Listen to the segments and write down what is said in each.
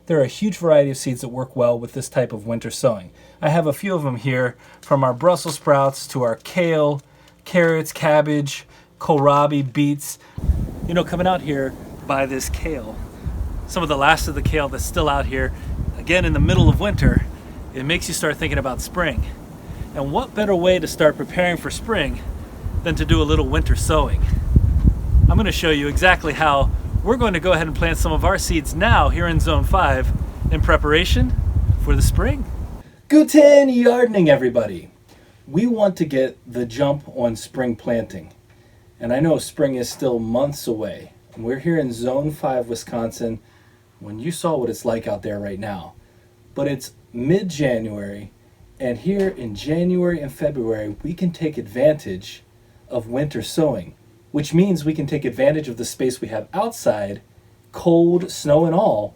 there are a huge variety of seeds that work well with this type of winter sowing. I have a few of them here, from our Brussels sprouts to our kale, carrots, cabbage, kohlrabi, beets. You know, coming out here by this kale, some of the last of the kale that's still out here, again in the middle of winter, it makes you start thinking about spring. And what better way to start preparing for spring than to do a little winter sowing? I'm going to show you exactly how we're going to go ahead and plant some of our seeds now here in Zone 5 in preparation for the spring. Guten Yardening, everybody! We want to get the jump on spring planting. And I know spring is still months away. And we're here in Zone 5, Wisconsin, when you saw what it's like out there right now. But it's mid-January, and here in January and February, we can take advantage of winter sowing, which means we can take advantage of the space we have outside, cold, snow and all,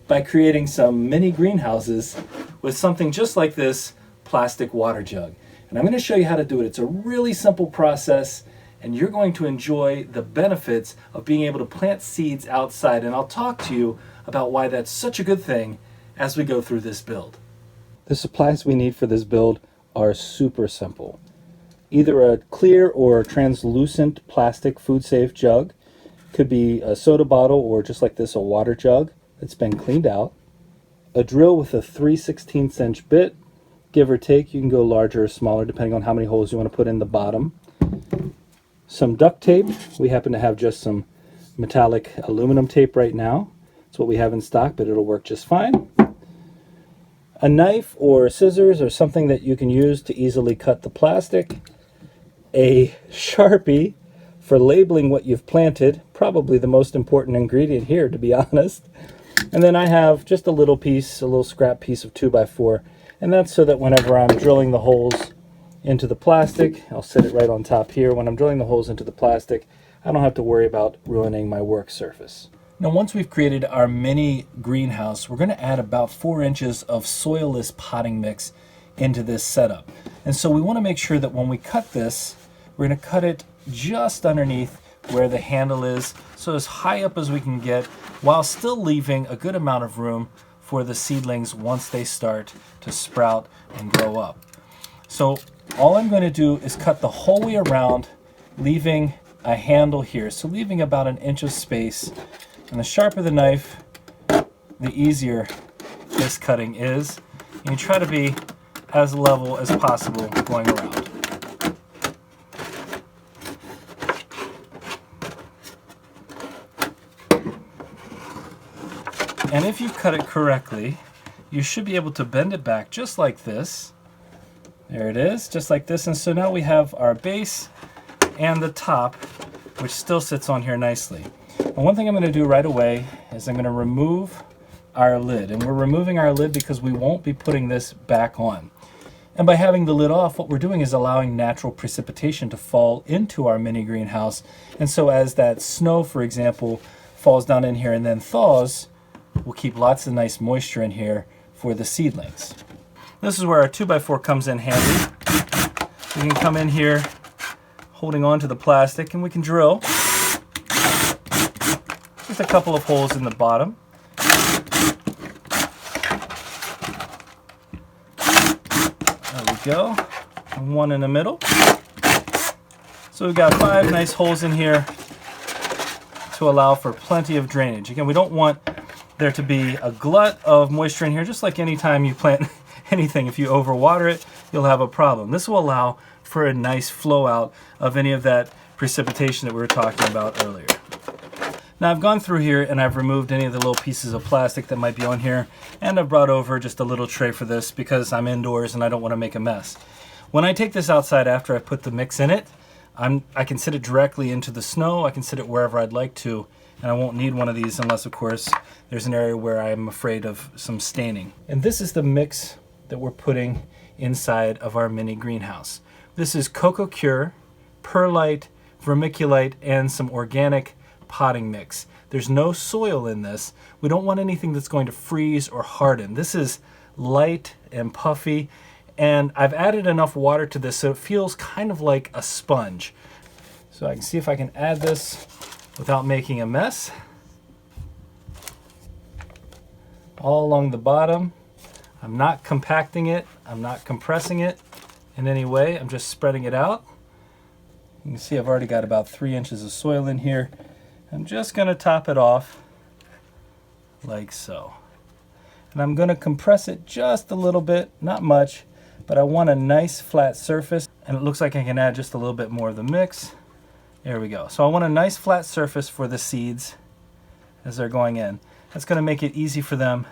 by creating some mini greenhouses with something just like this plastic water jug. And I'm going to show you how to do it. It's a really simple process, and you're going to enjoy the benefits of being able to plant seeds outside. And I'll talk to you about why that's such a good thing as we go through this build. The supplies we need for this build are super simple. Either a clear or translucent plastic food-safe jug. Could be a soda bottle or just like this, a water jug that's been cleaned out. A drill with a 3/16 inch bit. Give or take, you can go larger or smaller depending on how many holes you want to put in the bottom. Some duct tape. We happen to have just some metallic aluminum tape right now. It's what we have in stock, but it'll work just fine. A knife or scissors or something that you can use to easily cut the plastic. A Sharpie for labeling what you've planted, probably the most important ingredient here, to be honest. And then I have just a little piece, a little scrap piece of 2x4, and that's so that whenever I'm drilling the holes into the plastic, I'll set it right on top here. When I'm drilling the holes into the plastic, I don't have to worry about ruining my work surface. Now, once we've created our mini greenhouse, we're going to add about 4 inches of soilless potting mix into this setup. And so we want to make sure that when we cut this, we're going to cut it just underneath where the handle is, so as high up as we can get, while still leaving a good amount of room for the seedlings once they start to sprout and grow up. So all I'm going to do is cut the whole way around, leaving a handle here, so leaving about 1 inch of space. And the sharper the knife, the easier this cutting is. And you try to be as level as possible going around. And if you cut it correctly, you should be able to bend it back just like this. There it is, just like this. And so now we have our base and the top, which still sits on here nicely. And one thing I'm going to do right away is I'm going to remove our lid. And we're removing our lid because we won't be putting this back on. And by having the lid off, what we're doing is allowing natural precipitation to fall into our mini greenhouse. And so as that snow, for example, falls down in here and then thaws, we'll keep lots of nice moisture in here for the seedlings. This is where our 2x4 comes in handy. We can come in here holding on to the plastic and we can drill just a couple of holes in the bottom. There we go. And one in the middle. So we've got 5 nice holes in here to allow for plenty of drainage. Again, we don't want there to be a glut of moisture in here, just like any time you plant anything. If you overwater it, you'll have a problem. This will allow for a nice flow out of any of that precipitation that we were talking about earlier. Now I've gone through here and I've removed any of the little pieces of plastic that might be on here, and I've brought over just a little tray for this because I'm indoors and I don't want to make a mess. When I take this outside after I've put the mix in it, I can sit it directly into the snow. I can sit it wherever I'd like to, and I won't need one of these unless, of course, there's an area where I'm afraid of some staining. And this is the mix that we're putting inside of our mini greenhouse. This is Coco Cure, perlite, vermiculite, and some organic potting mix. There's no soil in this. We don't want anything that's going to freeze or harden. This is light and puffy, and I've added enough water to this so it feels kind of like a sponge. So I can see if I can add this without making a mess. all along the bottom. I'm not compacting it. I'm not compressing it in any way. I'm just spreading it out. You can see I've already got about 3 inches of soil in here. I'm just going to top it off like so. And I'm going to compress it just a little bit, not much, but I want a nice flat surface. And it looks like I can add just a little bit more of the mix. There we go. So I want a nice flat surface for the seeds as they're going in. That's going to make it easy for them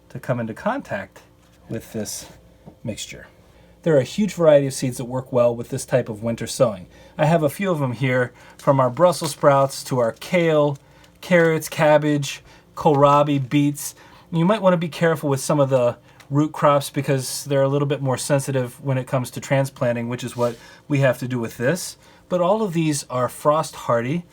to come into contact with this mixture. There are a huge variety of seeds that work well with this type of winter sowing. I have a few of them here, from our Brussels sprouts to our kale, carrots, cabbage, kohlrabi, beets. You might want to be careful with some of the root crops because they're a little bit more sensitive when it comes to transplanting, which is what we have to do with this. But all of these are frost hardy.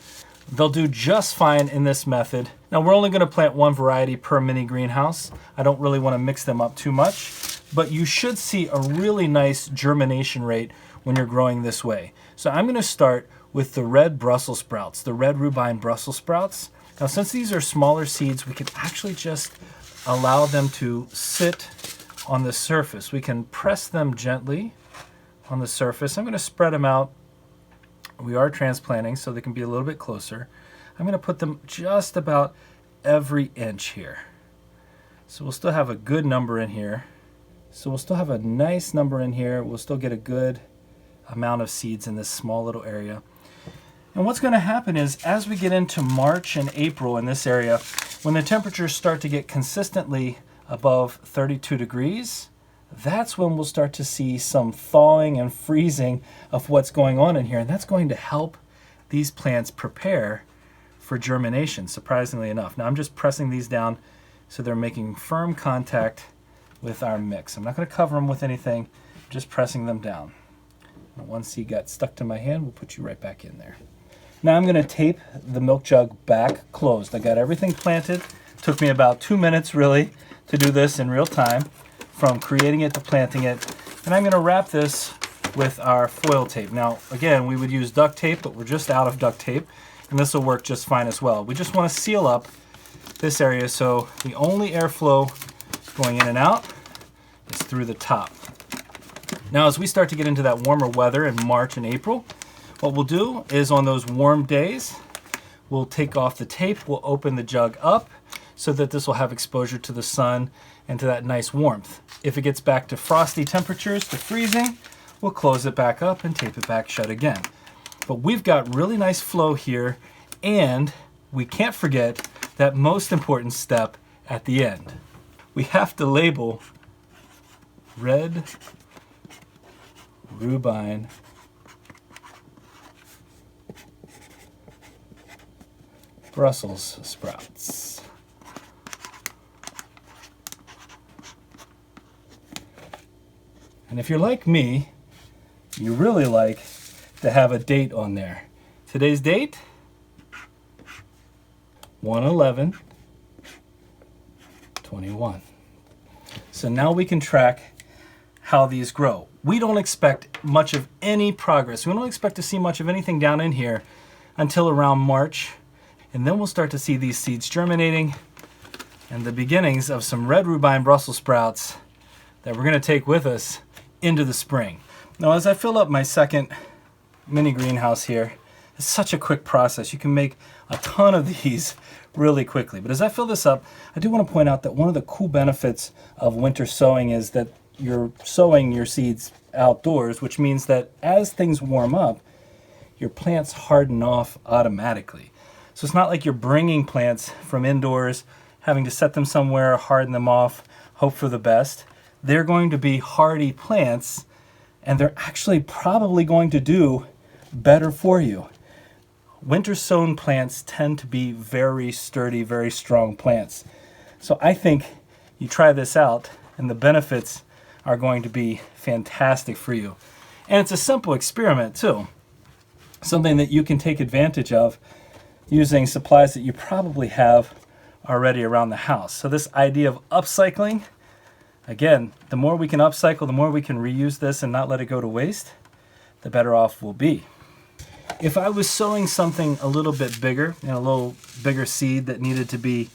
They'll do just fine in this method. Now we're only going to plant one variety per mini greenhouse. I don't really want to mix them up too much, but you should see a really nice germination rate when you're growing this way. So I'm going to start with the red Brussels sprouts, the red rhubarb Brussels sprouts. Now since these are smaller seeds, we can actually just allow them to sit on the surface. We can press them gently on the surface. I'm going to spread them out. We are transplanting, so they can be a little bit closer. I'm going to put them just about every inch here. So we'll still have a good number in here. So we'll still have a nice number in here. We'll still get a good amount of seeds in this small little area. And what's going to happen is as we get into March and April in this area, when the temperatures start to get consistently above 32 degrees, that's when we'll start to see some thawing and freezing of what's going on in here. And that's going to help these plants prepare for germination, surprisingly enough. Now I'm just pressing these down so they're making firm contact with our mix. I'm not going to cover them with anything, just pressing them down. And one seed got stuck to my hand, we'll put you right back in there. Now I'm going to tape the milk jug back closed. I got everything planted. Took me about 2 minutes really to do this in real time, from creating it to planting it. And I'm going to wrap this with our foil tape. Now again, we would use duct tape, but we're just out of duct tape, and this will work just fine as well. We just want to seal up this area so the only airflow going in and out is through the top. Now as we start to get into that warmer weather in March and April, what we'll do is on those warm days, we'll take off the tape, we'll open the jug up so that this will have exposure to the sun and to that nice warmth. If it gets back to frosty temperatures, to freezing, we'll close it back up and tape it back shut again. But we've got really nice flow here, and we can't forget that most important step at the end. We have to label red rhubarb Brussels sprouts. And if you're like me, you really like to have a date on there. Today's date, 1/11/21. So now we can track how these grow. We don't expect much of any progress. We don't expect to see much of anything down in here until around March. And then we'll start to see these seeds germinating and the beginnings of some red rhubarb Brussels sprouts that we're going to take with us into the spring. Now as I fill up my second mini greenhouse here, it's such a quick process. You can make a ton of these really quickly. But as I fill this up, I do want to point out that one of the cool benefits of winter sowing is that you're sowing your seeds outdoors, which means that as things warm up, your plants harden off automatically. So it's not like you're bringing plants from indoors, having to set them somewhere, harden them off, hope for the best. They're going to be hardy plants, and they're actually probably going to do better for you. Winter sown plants tend to be very sturdy, very strong plants. So I think you try this out and the benefits are going to be fantastic for you. And it's a simple experiment too. Something that you can take advantage of using supplies that you probably have already around the house. So this idea of upcycling, again, the more we can upcycle, the more we can reuse this and not let it go to waste, the better off we'll be. If I was sowing something a little bit bigger, and a little bigger seed that needed to be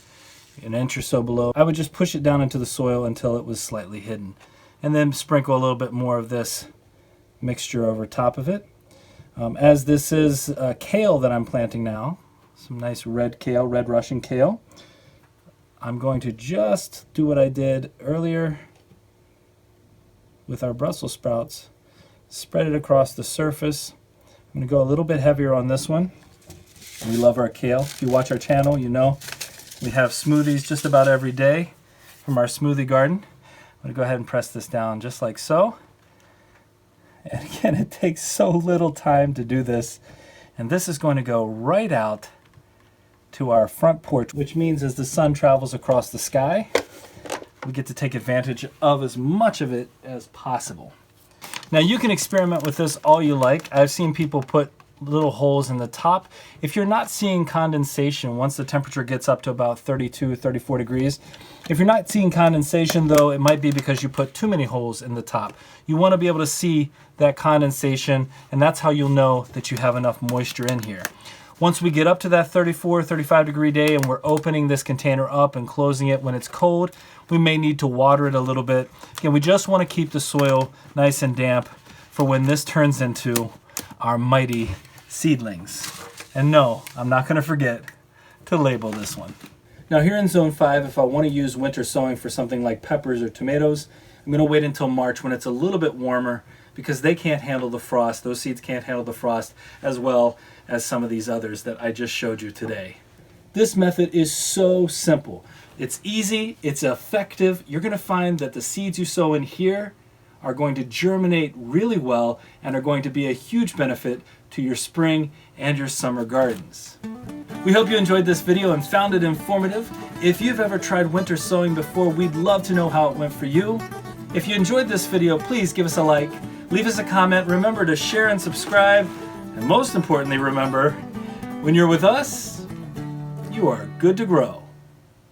an inch or so below. I would just push it down into the soil until it was slightly hidden, and then sprinkle a little bit more of this mixture over top of it. As this is kale that I'm planting now, some nice red kale, red Russian kale, I'm going to just do what I did earlier with our Brussels sprouts. Spread it across the surface. I'm going to go a little bit heavier on this one. We love our kale. If you watch our channel, you know we have smoothies just about every day from our smoothie garden. I'm going to go ahead and press this down just like so. And again, it takes so little time to do this. And this is going to go right out to our front porch, which means as the sun travels across the sky, we get to take advantage of as much of it as possible. Now you can experiment with this all you like. I've seen people put little holes in the top. If you're not seeing condensation once the temperature gets up to about 32, 34 degrees, if you're not seeing condensation though, it might be because you put too many holes in the top. You want to be able to see that condensation, and that's how you'll know that you have enough moisture in here. Once we get up to that 34, 35 degree day and we're opening this container up and closing it when it's cold, we may need to water it a little bit. Again, we just want to keep the soil nice and damp for when this turns into our mighty seedlings. And no, I'm not going to forget to label this one. Now here in Zone 5, if I want to use winter sowing for something like peppers or tomatoes, I'm going to wait until March when it's a little bit warmer, because they can't handle the frost. Those seeds can't handle the frost as well as some of these others that I just showed you today. This method is so simple. It's easy, it's effective. You're going to find that the seeds you sow in here are going to germinate really well and are going to be a huge benefit to your spring and your summer gardens. We hope you enjoyed this video and found it informative. If you've ever tried winter sowing before, we'd love to know how it went for you. If you enjoyed this video, please give us a like, leave us a comment, remember to share and subscribe, and most importantly, remember, when you're with us, you are good to grow.